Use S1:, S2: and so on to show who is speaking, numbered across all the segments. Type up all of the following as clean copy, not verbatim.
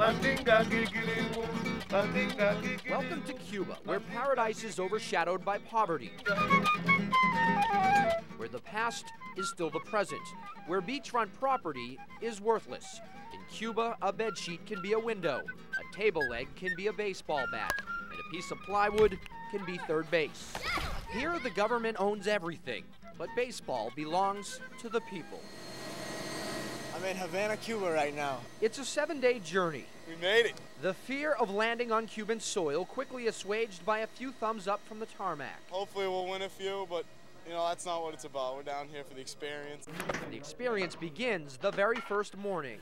S1: Welcome to Cuba, where paradise is overshadowed by poverty, where the past is still the present, where beachfront property is worthless. In Cuba, a bedsheet can be a window, a table leg can be a baseball bat, and a piece of plywood can be third base. Here, the government owns everything, but baseball belongs to the people.
S2: I'm in Havana, Cuba right now.
S1: It's a 7-day journey.
S2: We made it.
S1: The fear of landing on Cuban soil quickly assuaged by a few thumbs up from the tarmac.
S2: Hopefully we'll win a few, but you know, that's not what it's about. We're down here for the experience.
S1: The experience begins the very first morning.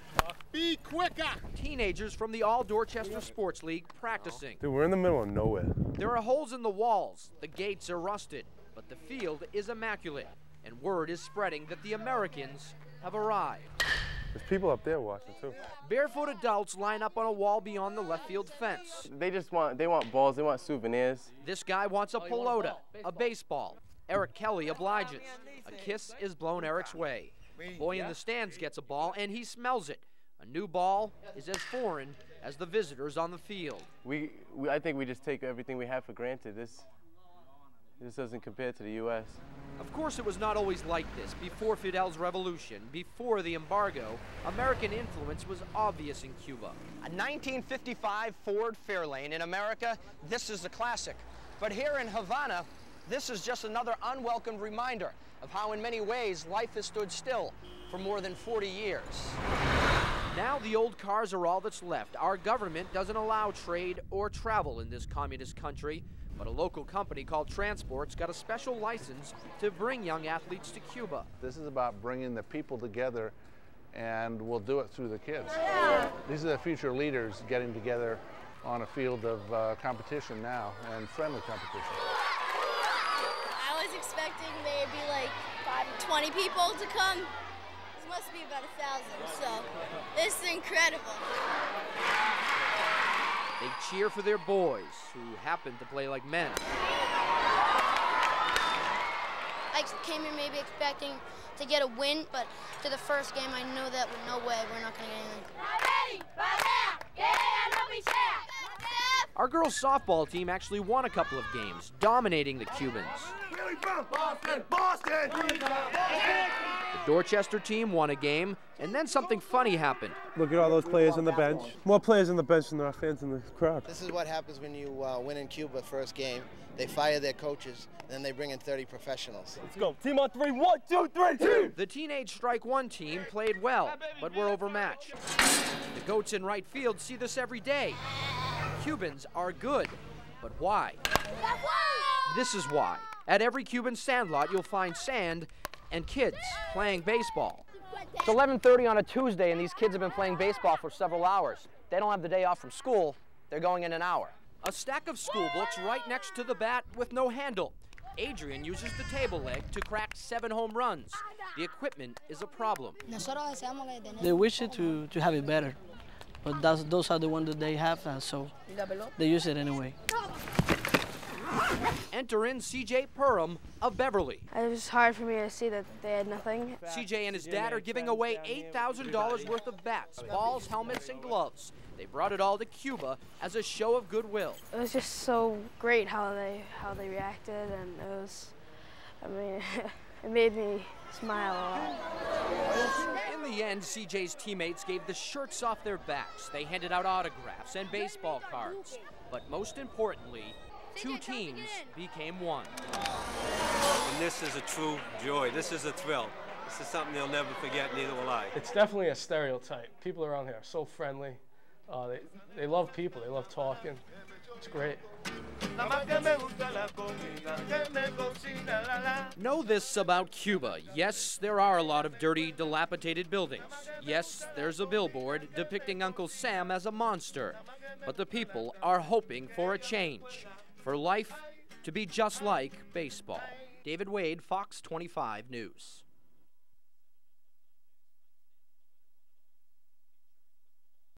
S2: Be quicker!
S1: Teenagers from the All-Dorchester Sports League practicing.
S3: Dude, we're in the middle of nowhere.
S1: There are holes in the walls, the gates are rusted, but the field is immaculate, and word is spreading that the Americans have arrived.
S3: There's people up there watching too.
S1: Barefoot adults line up on a wall beyond the left field fence.
S3: They want balls, they want souvenirs.
S1: This guy wants a pelota, a baseball. Eric Kelly obliges. A kiss is blown Eric's way. A boy in the stands gets a ball and he smells it. A new ball is as foreign as the visitors on the field.
S3: I think we just take everything we have for granted. This doesn't compare to the U.S.
S1: Of course, it was not always like this. Before Fidel's revolution, before the embargo, American influence was obvious in Cuba. A 1955 Ford Fairlane. In America, this is a classic. But here in Havana, this is just another unwelcome reminder of how in many ways life has stood still for more than 40 years. Now the old cars are all that's left. Our government doesn't allow trade or travel in this communist country, but a local company called Transport's got a special license to bring young athletes to Cuba.
S4: This is about bringing the people together, and we'll do it through the kids. These are the future leaders getting together on a field of competition now, and friendly competition.
S5: I was expecting maybe like 20 people to come. This must be about 1,000, so this is incredible.
S1: They cheer for their boys, who happen to play like men.
S5: I came here maybe expecting to get a win, but to the first game I know that no way we're not going to get anything.
S1: Our girls' softball team actually won a couple of games, dominating the Cubans.
S2: Boston! Boston!
S1: The Dorchester team won a game, and then something funny happened.
S3: Look at all those players on the bench. More players on the bench than there are fans in the crowd.
S6: This is what happens when you win in Cuba first game. They fire their coaches, and then they bring in 30 professionals.
S3: Let's go. Team on three. 1, 2, 3, team!
S1: The Teenage Strike 1 team played well, but were overmatched. The goats in right field see this every day. Cubans are good, but why? This is why. At every Cuban sandlot, you'll find sand and kids playing baseball. It's 11:30 on a Tuesday, and these kids have been playing baseball for several hours. They don't have the day off from school. They're going in an hour. A stack of school books right next to the bat with no handle. Adrian uses the table leg to crack 7 home runs. The equipment is a problem.
S7: They wish it to have it better, but those are the ones that they have, so they use it anyway.
S1: Enter in CJ Perham of Beverly.
S8: It was hard for me to see that they had nothing.
S1: CJ and his dad are giving away $8,000 worth of bats, balls, helmets, and gloves. They brought it all to Cuba as a show of goodwill.
S8: It was just so great how they reacted, and it was, it made me smile a lot.
S1: In the end, CJ's teammates gave the shirts off their backs. They handed out autographs and baseball cards. But most importantly, 2 teams became one.
S9: And this is a true joy. This is a thrill. This is something they'll never forget, neither will I.
S10: It's definitely a stereotype. People around here are so friendly. They love people. They love talking. It's great.
S1: Know this about Cuba. Yes, there are a lot of dirty, dilapidated buildings. Yes, there's a billboard depicting Uncle Sam as a monster. But the people are hoping for a change, for life to be just like baseball. David Wade, Fox 25 News.